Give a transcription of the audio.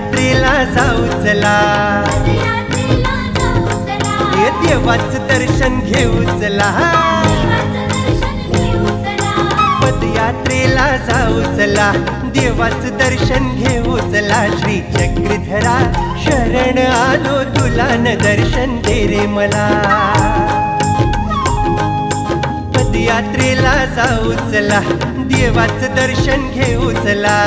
पदयात्रेला जाऊ चला, हे देवाचं दर्शन घेऊ चला, पदयात्रेला जाऊ चला, देवाचं दर्शन घेऊ चला. श्री चक्रधरा शरण आलो तुला, न दर्शन दे रे मला. पदयात्रेला जाऊ चला, देवाचं दर्शन घेऊ चला.